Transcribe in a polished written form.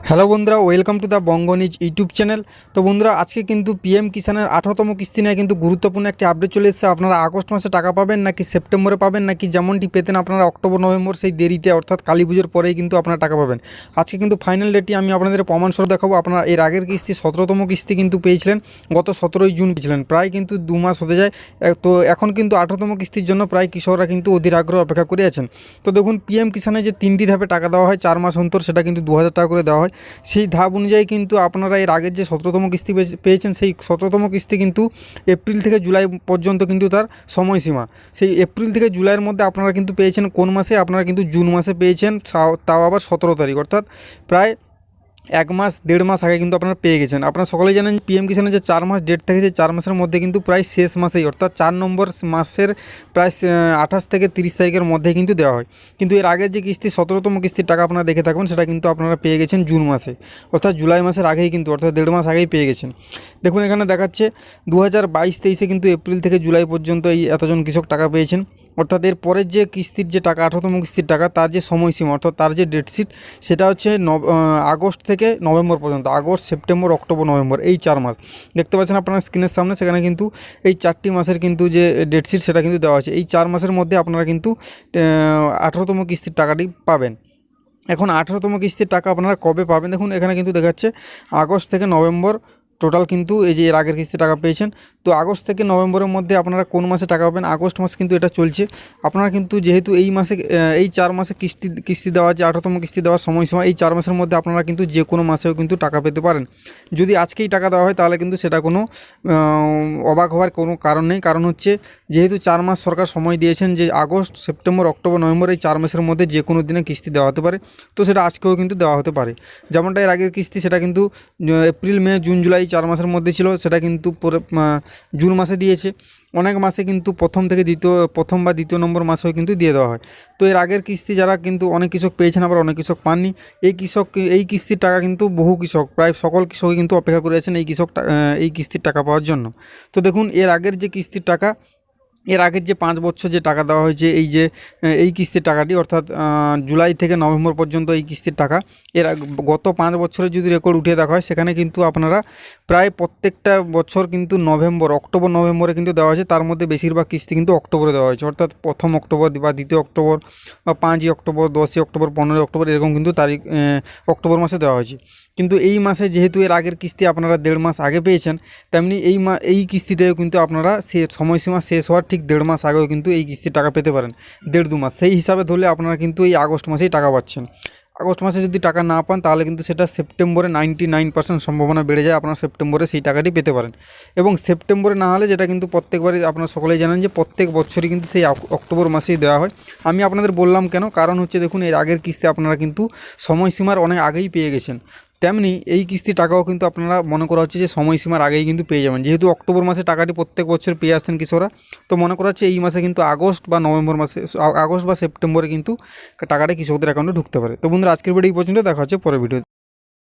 Hello বন্ধুরা, welcome to the Banga news YouTube channel. তো বন্ধুরা, আজকে কিন্তু পিএম কিষানের 18তম কিস্তি নিয়ে কিন্তু গুরুত্বপূর্ণ একটি আপডেট চলে এসেছে। আপনারা আগস্ট মাসে টাকা পাবেন নাকি সেপ্টেম্বরে পাবেন, নাকি যেমনটি পেতেন আপনারা অক্টোবর নভেম্বর সেই দেরিতে অর্থাৎ কালী পুজোর পরেই কিন্তু আপনারা টাকা পাবেন। আজকে কিন্তু ফাইনাল ডেটটি আমি আপনাদের প্রমাণস্বরূপ দেখাবো। আপনারা এর আগের কিস্তি 17তম কিস্তি কিন্তু পেয়েছিলেন, গত 17ই জুন পেয়েছিলেন, প্রায় কিন্তু 2 মাস হতে যায়। তো এখন কিন্তু 18তম কিস্তির জন্য প্রায় কৃষকরা কিন্তু অধীর আগ্রহ অপেক্ষা করে আছেন। তো দেখুন, পিএম কিষানে যে 3টি ধাপে টাকা দেওয়া হয় 4 মাস অন্তর, সেটা কিন্তু 2000 টাকা করে দেওয়া হয়। সেই ধাপ অনুযায়ী কিন্তু আপনারা এর আগের যে 17তম কিস্তি পেয়েছেন, সেই 17তম কিস্তি কিন্তু এপ্রিল থেকে জুলাই পর্যন্ত কিন্তু তার সময়সীমা। সেই এপ্রিল থেকে জুলাইয়ের মধ্যে আপনারা কিন্তু পেয়েছেন কোন মাসে? আপনারা কিন্তু জুন মাসে পেয়েছেন, তাও আবার 17 তারিখ, অর্থাৎ প্রায় 1 মাস 1.5 মাস আগে কিন্তু আপনারা পেয়ে গেছেন। আপনারা সকলেই জানেন পিএম কিষানের যে 4 মাস ডেট থাকে, সেই 4 মাসের মধ্যে কিন্তু প্রায় শেষ মাসেই অর্থাৎ 4 নম্বর মাসের প্রায় 28 থেকে 30 তারিখের মধ্যে কিন্তু দেওয়া হয়। কিন্তু এর আগের যে কিস্তি 17তম কিস্তির টাকা আপনারা দেখে থাকবেন, সেটা কিন্তু আপনারা পেয়ে গেছেন জুন মাসে, অর্থাৎ জুলাই মাসের আগেই কিন্তু, অর্থাৎ 1.5 মাস আগেই পেয়ে গেছেন। দেখুন এখানে দেখাচ্ছে 2022-23 কিন্তু এপ্রিল থেকে জুলাই পর্যন্ত এই এতজন কৃষক টাকা পেয়েছেন। অর্থাৎ এর পরের যে কিস্তির যে টাকা 18তম কিস্তির টাকা, তার যে সময়সীমা অর্থাৎ তার যে ডেটশিট, সেটা হচ্ছে আগস্ট থেকে নভেম্বর পর্যন্ত, আগস্ট সেপ্টেম্বর অক্টোবর নভেম্বর, এই 4 মাস দেখতে পাচ্ছেন আপনার স্ক্রিনের সামনে। সেখানে কিন্তু এই 4টি মাসের কিন্তু যে ডেটশিট সেটা কিন্তু দেওয়া আছে। এই 4 মাসের মধ্যে আপনারা কিন্তু 18তম কিস্তির টাকাটি পাবেন। এখন 18তম কিস্তির টাকা আপনারা কবে পাবেন? দেখুন এখানে কিন্তু দেখাচ্ছে আগস্ট থেকে নভেম্বর টোটাল কিন্তু এই যে এর আগের কিস্তি টাকা পেয়েছেন। তো আগস্ট থেকে নভেম্বরের মধ্যে আপনারা কোন মাসে টাকা পাবেন? আগস্ট মাস কিন্তু এটা চলছে। আপনারা কিন্তু যেহেতু এই মাসে এই 4 মাসে কিস্তি দেওয়া, যে 18তম কিস্তি দেওয়ার সময়সীমা, এই 4 মাসের মধ্যে আপনারা কিন্তু যে কোনো মাসেও কিন্তু টাকা পেতে পারেন। যদি আজকেই টাকা দেওয়া হয় তাহলে কিন্তু সেটা কোনো অবাক হওয়ার কোনো কারণ নেই। কারণ হচ্ছে যেহেতু 4 মাস সরকার সময় দিয়েছেন, যে আগস্ট সেপ্টেম্বর অক্টোবর নভেম্বর এই 4 মাসের মধ্যে যে কোনো দিনে কিস্তি দেওয়া হতে পারে, তো সেটা আজকেও কিন্তু দেওয়া হতে পারে। যেমনটা এর আগের কিস্তি, সেটা কিন্তু এপ্রিল মে জুন জুলাই 4 মাসের মধ্যে ছিল, সেটা কিন্তু পরে জুন মাসে দিয়েছে। অনেক মাসে কিন্তু প্রথম বা দ্বিতীয় নম্বর মাসেও কিন্তু দিয়ে দেওয়া হয়। তো এর আগের কিস্তি যারা কিন্তু অনেক কৃষক পেয়েছেন, আবার অনেক কৃষক পাননি। এই কিস্তির টাকা কিন্তু বহু কৃষক, প্রায় সকল কৃষকই কিন্তু অপেক্ষা করে আছেন এই কিস্তির টাকা পাওয়ার জন্য। তো দেখুন এর আগের যে কিস্তির টাকা, এর আগের যে 5 বছর যে টাকা দেওয়া হয়েছে, এই কিস্তির টাকাটি, অর্থাৎ জুলাই থেকে নভেম্বর পর্যন্ত এই কিস্তির টাকা, গত 5 বছরের যদি রেকর্ড উঠিয়ে দেখা হয়, সেখানে কিন্তু আপনারা প্রায় প্রত্যেকটা বছর কিন্তু অক্টোবর নভেম্বরে কিন্তু দেওয়া হয়েছে। তার মধ্যে বেশিরভাগ কিস্তি কিন্তু অক্টোবরে দেওয়া হয়েছে, অর্থাৎ 1 অক্টোবর বা 2 অক্টোবর বা 5 অক্টোবর, 10 অক্টোবর, 15 অক্টোবর, এরকম কিন্তু তারিখ অক্টোবর মাসে দেওয়া হয়েছে। কিন্তু এই মাসে যেহেতু এর আগের কিস্তি আপনারা 1.5 মাস আগে পেয়েছেন, তেমনি এই কিস্তিতেও কিন্তু আপনারা সময়সীমা শেষ হওয়ার ঠিক 1.5 মাস আগেও কিন্তু এই কিস্তির টাকা পেতে পারেন, 1.5-2 মাস। সেই হিসাবে ধরলে আপনারা কিন্তু এই আগস্ট মাসেই টাকা পাচ্ছেন। আগস্ট মাসে যদি টাকা না পান, তাহলে কিন্তু সেটা সেপ্টেম্বরে 99% সম্ভাবনা বেড়ে যায় আপনারা সেপ্টেম্বরে সেই টাকাটি পেতে পারেন। এবং সেপ্টেম্বরে না হলে, যেটা কিন্তু প্রত্যেকবারই আপনারা সকলেই জানেন যে প্রত্যেক বছরই কিন্তু সেই অক্টোবর মাসেই দেওয়া হয়। আমি আপনাদের বললাম কেন, কারণ হচ্ছে দেখুন এর আগের কিস্তি আপনারা কিন্তু সময়সীমার অনেক আগেই পেয়ে গেছেন। তেমনি এই কিস্তির টাকাও কিন্তু আপনারা মনে করা হচ্ছে যে সময়সীমার আগেই কিন্তু পেয়ে যাবেন। যেহেতু অক্টোবর মাসে টাকাটি প্রত্যেক বছর পেয়ে আসছেন কৃষকরা, তো মনে করা হচ্ছে এই মাসে কিন্তু আগস্ট বা সেপ্টেম্বরে কিন্তু টাকাটা কৃষকদের অ্যাকাউন্টে ঢুকতে পারে। তো বন্ধুরা, আজকের ভিডিও এই পর্যন্ত, দেখা হচ্ছে পরের ভিডিওতে।